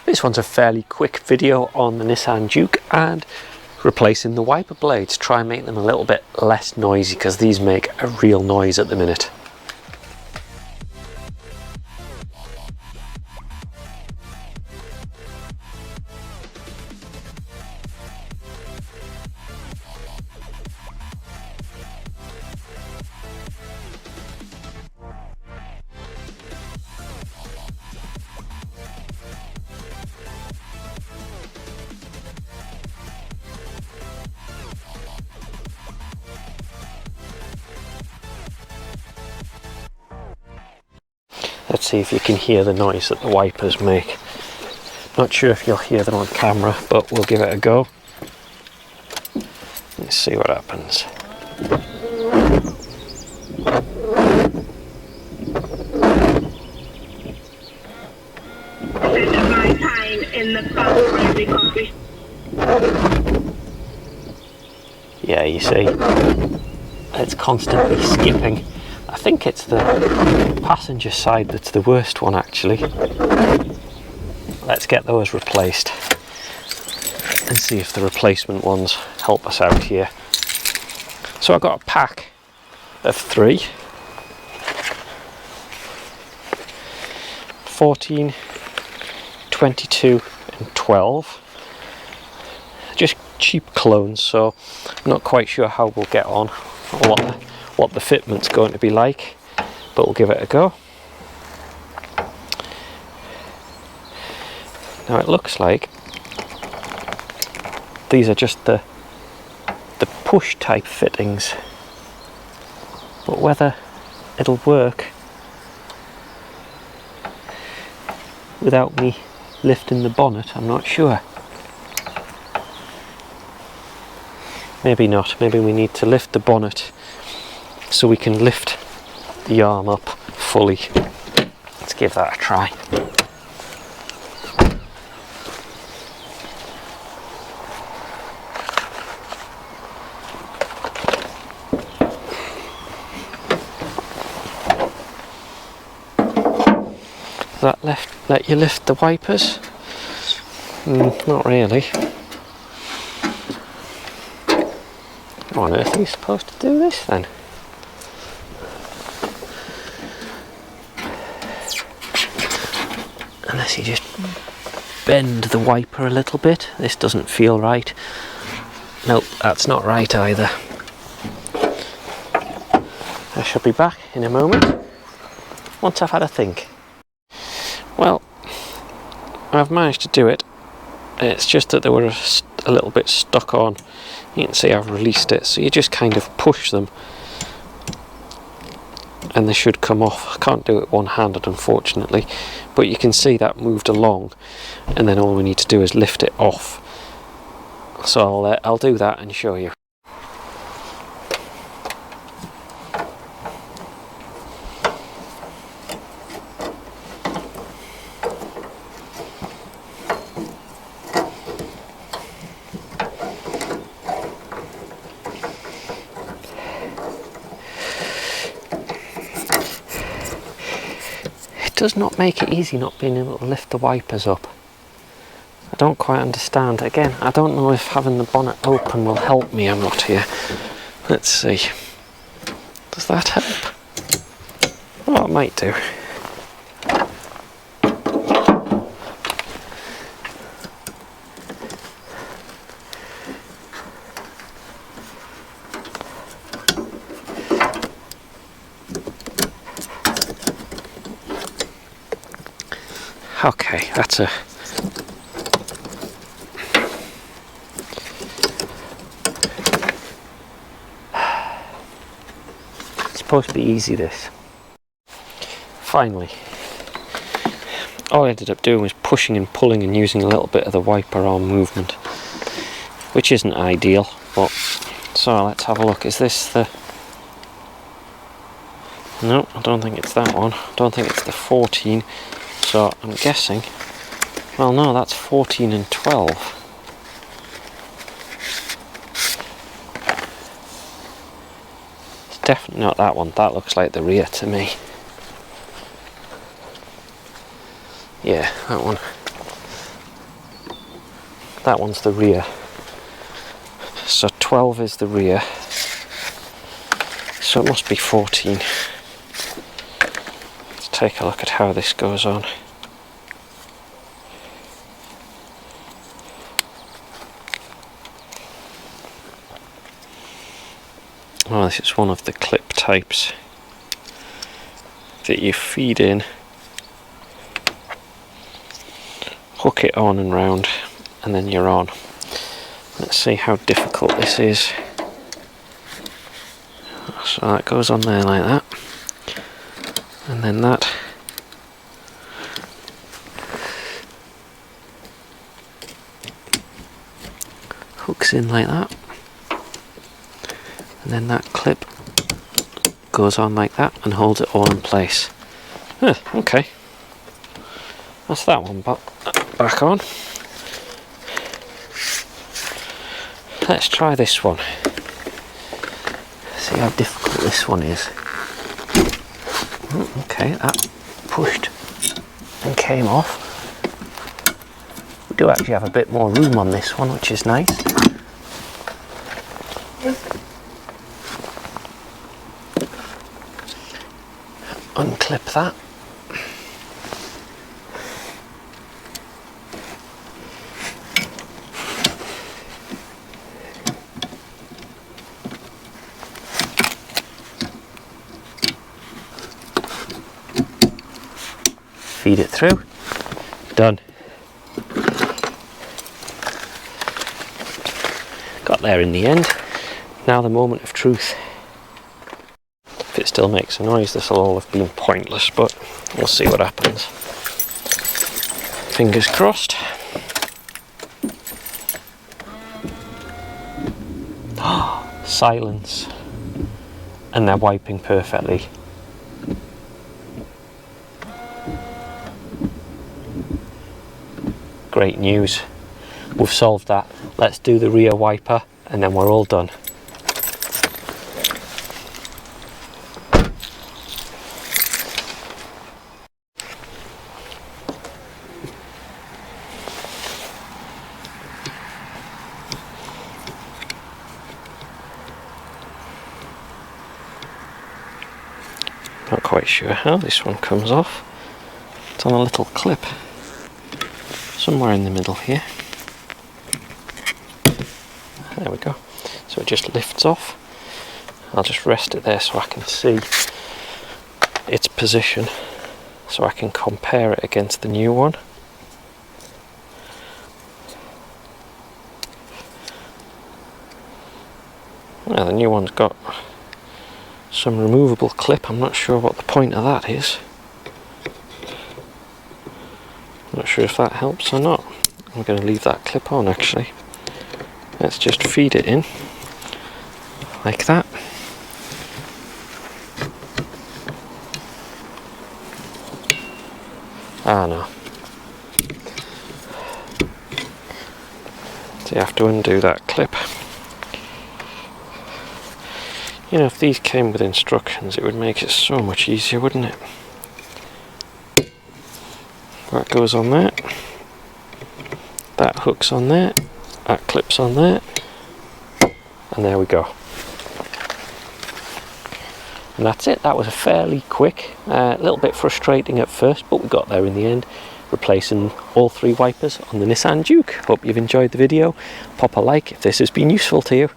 This one's a fairly quick video on the Nissan Juke and replacing the wiper blades. Try and make them a little bit less noisy because these make a real noise at the minute. Let's see if you can hear the noise that the wipers make. Not sure if you'll hear them on camera, but we'll give it a go. Let's see what happens. Yeah, you see, it's constantly skipping. I think it's the passenger side that's the worst one actually. Let's get those replaced and see if the replacement ones help us out here. So I got a pack of 3. 14, 22 and 12. Just cheap clones, so I'm not quite sure how we'll get on or what the fitment's going to be like, but we'll give it a go. Now it looks like these are just the push type fittings, but whether it'll work without me lifting the bonnet, I'm not sure. Maybe not, maybe we need to lift the bonnet so we can lift the arm up fully. Let's give that a try. Does that let you lift the wipers? Not really. How on earth are you supposed to do this then? Unless you just bend the wiper a little bit. This doesn't feel right. Nope, that's not right either. I shall be back in a moment once I've had a think. Well, I've managed to do it. It's just that they were a little bit stuck on. You can see I've released it, so you just kind of push them and they should come off. I can't do it one-handed unfortunately, but you can see that moved along, and then all we need to do is lift it off. So I'll do that and show you. It does not make it easy not being able to lift the wipers up. I don't quite understand. Again, I don't know if having the bonnet open will help me. I'm not here. Let's see. Does that help? Oh, it might do. Okay, that's a... It's supposed to be easy, this. Finally. All I ended up doing was pushing and pulling and using a little bit of the wiper arm movement, which isn't ideal, but... So let's have a look. Is this the... No, I don't think it's that one. I don't think it's the 14. So I'm guessing, well no, that's 14 and 12. It's definitely not that one. That looks like the rear to me. Yeah, that one. that one's the rear. So 12 is the rear. So it must be 14. Let's take a look at how this goes on. Oh, this is one of the clip types that you feed in, hook it on and round, and then you're on. Let's see how difficult this is. So that goes on there like that, and then that hooks in like that, and then that clip goes on like that and holds it all in place. Okay, that's that one back on. Let's try this one. See how difficult this one is. Okay, that pushed and came off. We do actually have a bit more room on this one, which is nice. Unclip that. Feed it through. Done. Got there in the end. Now the moment of truth. If it still makes a noise, this will all have been pointless, but we'll see what happens. Fingers crossed. Silence. And they're wiping perfectly. Great news. We've solved that. Let's do the rear wiper and then we're all done. Not quite sure how this one comes off. It's on a little clip somewhere in the middle here. There we go. So it just lifts off. I'll just rest it there so I can see its position, so I can compare it against the new one. Now the new one's got some removable clip. I'm not sure what the point of that is. Not sure if that helps or not. I'm going to leave that clip on actually. Let's just feed it in like that. Ah no. So you have to undo that clip. You know, if these came with instructions, it would make it so much easier, wouldn't it? That goes on there. That hooks on there. That clips on there. And there we go. And that's it. That was a fairly quick, a little bit frustrating at first, but we got there in the end, replacing all 3 wipers on the Nissan Juke. Hope you've enjoyed the video. Pop a like if this has been useful to you.